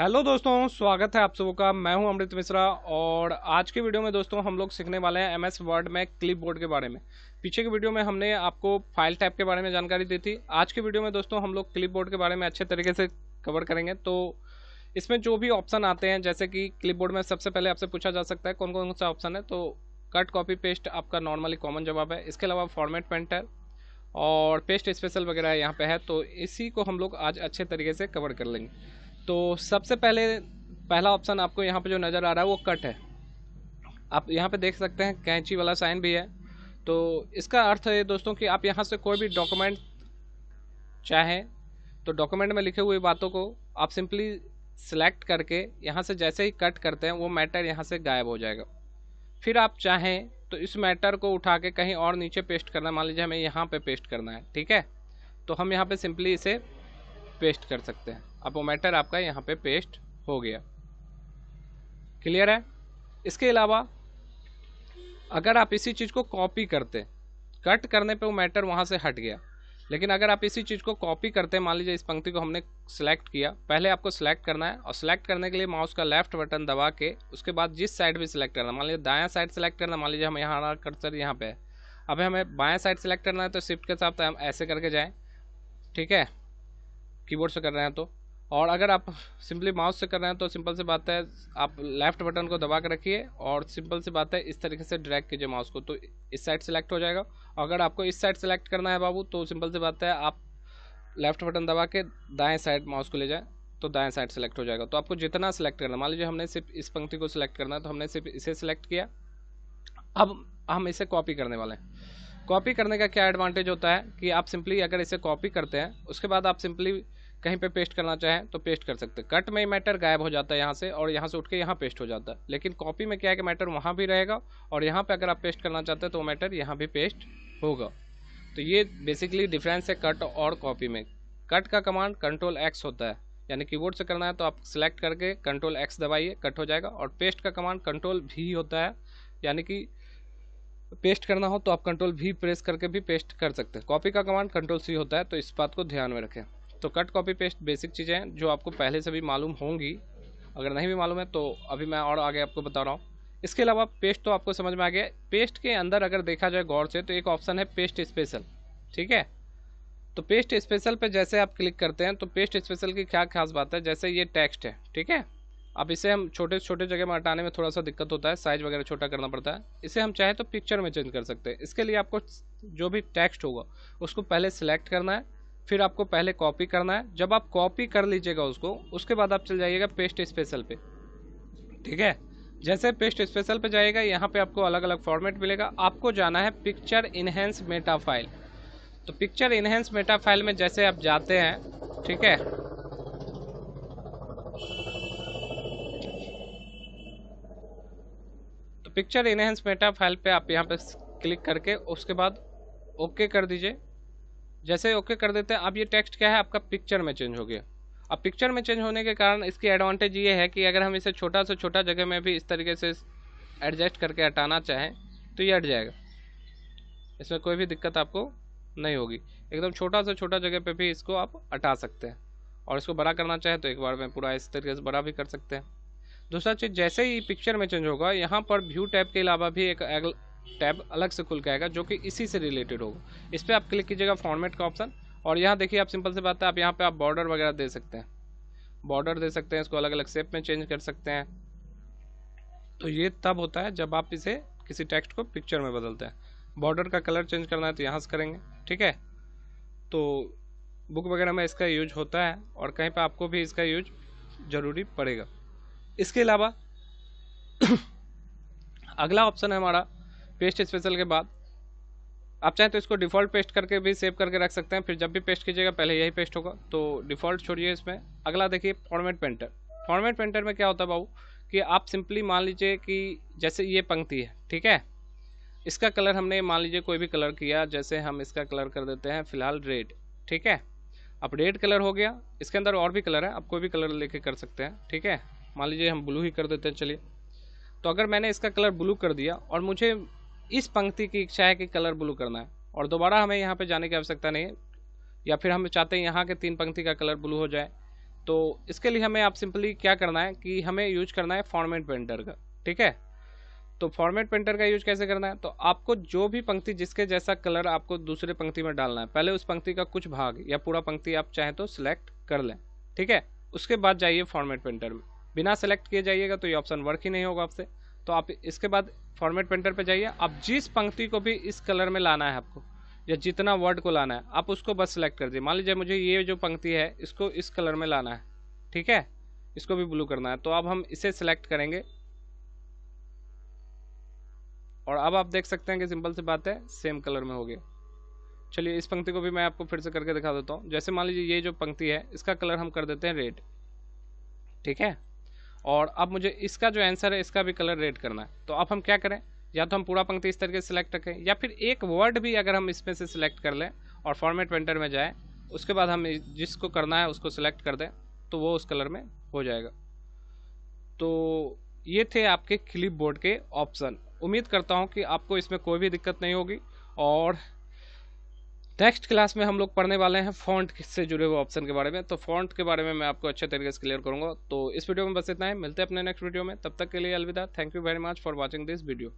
Hello दोस्तों, स्वागत है आप सबों का। मैं हूं अमृत मिश्रा और आज के वीडियो में दोस्तों हम लोग सीखने वाले हैं एमएस वर्ड में क्लिपबोर्ड के बारे में। पीछे के वीडियो में हमने आपको फाइल टाइप के बारे में जानकारी दी थी। आज के वीडियो में दोस्तों हम लोग क्लिपबोर्ड के बारे में अच्छे तरीके से कवर करेंगे। तो इसमें जो भी ऑप्शन आते हैं, जैसे कि क्लिपबोर्ड में सबसे पहले आपसे पूछा जा सकता है कौन कौन सा ऑप्शन है, तो कट कॉपी पेस्ट आपका नॉर्मली कॉमन जवाब है। इसके अलावा फॉर्मेट पेंटर और पेस्ट स्पेशल वगैरह यहाँ पे है, तो इसी को हम लोग आज अच्छे तरीके से कवर कर लेंगे। तो सबसे पहले पहला ऑप्शन आपको यहाँ पे जो नज़र आ रहा है वो कट है। आप यहाँ पे देख सकते हैं कैंची वाला साइन भी है। तो इसका अर्थ है दोस्तों कि आप यहाँ से कोई भी डॉक्यूमेंट चाहें तो डॉक्यूमेंट में लिखे हुए बातों को आप सिंपली सिलेक्ट करके यहाँ से जैसे ही कट करते हैं वो मैटर यहाँ से गायब हो जाएगा। फिर आप चाहें तो इस मैटर को उठा के कहीं और नीचे पेस्ट करना है। मान लीजिए हमें यहाँ पे पेस्ट करना है, ठीक है, तो हम यहाँ पे सिंपली इसे पेस्ट कर सकते हैं। अब वो मैटर आपका यहाँ पे पेस्ट हो गया। क्लियर है। इसके अलावा अगर आप इसी चीज़ को कॉपी करते, कट करने पे वो मैटर वहाँ से हट गया, लेकिन अगर आप इसी चीज़ को कॉपी करते, मान लीजिए इस पंक्ति को हमने सिलेक्ट किया, पहले आपको सिलेक्ट करना है और सिलेक्ट करने के लिए माउस का लेफ्ट बटन दबा के उसके बाद जिस साइड भी सिलेक्ट करना, मान लीजिए दायां साइड सिलेक्ट करना, मान लीजिए हम यहाँ कर्सर यहाँ पे है, अब हमें बायां साइड सिलेक्ट करना है तो शिफ्ट के साथ हम ऐसे करके जाएँ, ठीक है, कीबोर्ड से कर रहे हैं तो। और अगर आप सिंपली माउस से कर रहे हैं तो सिंपल सी बात है आप लेफ्ट बटन को दबा कर रखिए और सिंपल सी बात है इस तरीके से ड्रैग कीजिए माउस को, तो इस साइड सेलेक्ट हो जाएगा। अगर आपको इस साइड सेलेक्ट करना है बाबू तो सिंपल सी बात है आप लेफ्ट बटन दबा के दाएं साइड माउस को ले जाएं तो दाएं साइड सेलेक्ट हो जाएगा। तो आपको जितना सेलेक्ट करना, मान लीजिए हमने सिर्फ इस पंक्ति को सिलेक्ट करना है तो हमने सिर्फ इसे सिलेक्ट किया। अब हम इसे कॉपी करने वाले हैं। कॉपी करने का क्या एडवांटेज होता है कि आप सिंपली अगर इसे कॉपी करते हैं उसके बाद आप सिंपली कहीं पे पेस्ट करना चाहें तो पेस्ट कर सकते हैं। कट में मैटर गायब हो जाता है यहाँ से और यहाँ से उठ के यहाँ पेस्ट हो जाता है, लेकिन कॉपी में क्या है कि मैटर वहाँ भी रहेगा और यहाँ पे अगर आप पेस्ट करना चाहते हैं तो मैटर यहाँ भी पेस्ट होगा। तो ये बेसिकली डिफरेंस है कट और कॉपी में। कट का कमांड कंट्रोल एक्स होता है, यानी कीबोर्ड से करना है तो आप सिलेक्ट करके कंट्रोल एक्स दबाइए, कट हो जाएगा। और पेस्ट का कमांड कंट्रोल भी होता है, यानी कि पेस्ट करना हो तो आप कंट्रोल भी प्रेस करके भी पेस्ट कर सकते हैं। कॉपी का कमांड कंट्रोल सी होता है, तो इस बात को ध्यान में रखें। तो कट कॉपी पेस्ट बेसिक चीज़ें हैं जो आपको पहले से भी मालूम होंगी, अगर नहीं भी मालूम है तो अभी मैं और आगे आपको बता रहा हूँ। इसके अलावा पेस्ट तो आपको समझ में आ गया। पेस्ट के अंदर अगर देखा जाए गौर से तो एक ऑप्शन है पेस्ट स्पेशल, ठीक है। तो पेस्ट स्पेशल पे जैसे आप क्लिक करते हैं तो पेस्ट स्पेशल की क्या खास बात है, जैसे ये टेक्स्ट है, ठीक है, अब इसे हम छोटे छोटे जगह में हटाने में थोड़ा सा दिक्कत होता है, साइज वगैरह छोटा करना पड़ता है। इसे हम चाहे तो पिक्चर में चेंज कर सकते हैं। इसके लिए आपको जो भी टेक्स्ट होगा उसको पहले सिलेक्ट करना है, फिर आपको पहले कॉपी करना है। जब आप कॉपी कर लीजिएगा उसको, उसके बाद आप चल जाइएगा पेस्ट स्पेशल पे, ठीक है। जैसे पेस्ट स्पेशल पे जाइएगा यहाँ पे आपको अलग अलग फॉर्मेट मिलेगा। आपको जाना है पिक्चर इनहेंस मेटा फाइल। तो पिक्चर इनहेंस मेटा फाइल में जैसे आप जाते हैं, ठीक है, तो पिक्चर इनहेंस मेटा फाइल पे आप यहाँ पे क्लिक करके उसके बाद ओके कर दीजिए। जैसे ओके कर देते हैं अब ये टेक्स्ट क्या है आपका पिक्चर में चेंज हो गया। अब पिक्चर में चेंज होने के कारण इसकी एडवांटेज ये है कि अगर हम इसे छोटा से छोटा जगह में भी इस तरीके से एडजस्ट करके हटाना चाहें तो ये हट जाएगा, इसमें कोई भी दिक्कत आपको नहीं होगी। एकदम छोटा से छोटा जगह पे भी इसको आप हटा सकते हैं और इसको बड़ा करना चाहें तो एक बार में पूरा इस तरीके से बड़ा भी कर सकते हैं। दूसरा चीज़, जैसे ही पिक्चर में चेंज होगा यहाँ पर व्यू टैब के अलावा भी एक टैब अलग से खुल के आएगा जो कि इसी से रिलेटेड होगा। इस पर आप क्लिक कीजिएगा फॉर्मेट का ऑप्शन और यहाँ देखिए आप सिंपल से बात है आप यहाँ पे आप बॉर्डर वगैरह दे सकते हैं, बॉर्डर दे सकते हैं, इसको अलग अलग शेप में चेंज कर सकते हैं। तो ये तब होता है जब आप इसे किसी टेक्स्ट को पिक्चर में बदलते हैं। बॉर्डर का कलर चेंज करना है तो यहाँ से करेंगे, ठीक है। तो बुक वगैरह में इसका यूज होता है और कहीं पर आपको भी इसका यूज ज़रूरी पड़ेगा। इसके अलावा अगला ऑप्शन है हमारा पेस्ट स्पेशल के बाद आप चाहें तो इसको डिफ़ॉल्ट पेस्ट करके भी सेव करके रख सकते हैं, फिर जब भी पेस्ट कीजिएगा पहले यही पेस्ट होगा, तो डिफ़ॉल्ट छोड़िए इसमें। अगला देखिए फॉर्मेट पेंटर। फॉर्मेट पेंटर में क्या होता है बाबू कि आप सिंपली मान लीजिए कि जैसे ये पंक्ति है, ठीक है, इसका कलर हमने मान लीजिए कोई भी कलर किया, जैसे हम इसका कलर कर देते हैं फिलहाल रेड, ठीक है। अब रेड कलर हो गया, इसके अंदर और भी कलर है, आप कोई भी कलर लेके कर सकते हैं, ठीक है। मान लीजिए हम ब्लू ही कर देते हैं, चलिए। तो अगर मैंने इसका कलर ब्लू कर दिया और मुझे इस पंक्ति की इच्छा है कि कलर ब्लू करना है और दोबारा हमें यहाँ पे जाने की आवश्यकता नहीं है, या फिर हम चाहते हैं यहाँ के 3 पंक्ति का कलर ब्लू हो जाए, तो इसके लिए हमें आप सिंपली क्या करना है कि हमें यूज करना है फॉर्मेट पेंटर का, ठीक है। तो फॉर्मेट पेंटर का यूज कैसे करना है, तो आपको जो भी पंक्ति जिसके जैसा कलर आपको दूसरे पंक्ति में डालना है, पहले उस पंक्ति का कुछ भाग या पूरा पंक्ति आप चाहें तो सिलेक्ट कर लें, ठीक है। उसके बाद जाइए फॉर्मेट पेंटर में, बिना सेलेक्ट किए जाइएगा तो ये ऑप्शन वर्क ही नहीं होगा आपसे। तो आप इसके बाद फॉर्मेट पेंटर पे जाइए, आप जिस पंक्ति को भी इस कलर में लाना है आपको, या जितना वर्ड को लाना है आप उसको बस सिलेक्ट कर दीजिए। मान लीजिए मुझे ये जो पंक्ति है इसको इस कलर में लाना है, ठीक है, इसको भी ब्लू करना है, तो अब हम इसे सिलेक्ट करेंगे और अब आप देख सकते हैं कि सिंपल सी बात है सेम कलर में हो गया। चलिए इस पंक्ति को भी मैं आपको फिर से करके दिखा देता हूँ। जैसे मान लीजिए ये जो पंक्ति है इसका कलर हम कर देते हैं रेड, ठीक है। और अब मुझे इसका जो आंसर है इसका भी कलर रेड करना है, तो अब हम क्या करें, या तो हम पूरा पंक्ति इस तरीके से सिलेक्ट रखें, या फिर एक वर्ड भी अगर हम इसमें से सिलेक्ट कर लें और फॉर्मेट पेंटर में जाएं, उसके बाद हम जिसको करना है उसको सिलेक्ट कर दें तो वो उस कलर में हो जाएगा। तो ये थे आपके क्लिप बोर्ड के ऑप्शन। उम्मीद करता हूँ कि आपको इसमें कोई भी दिक्कत नहीं होगी, और नेक्स्ट क्लास में हम लोग पढ़ने वाले हैं फ़ॉन्ट से जुड़े हुए ऑप्शन के बारे में। तो फ़ॉन्ट के बारे में मैं आपको अच्छे तरीके से क्लियर करूँगा। तो इस वीडियो में बस इतना है, मिलते हैं अपने नेक्स्ट वीडियो में, तब तक के लिए अलविदा। Thank you very much for watching this video.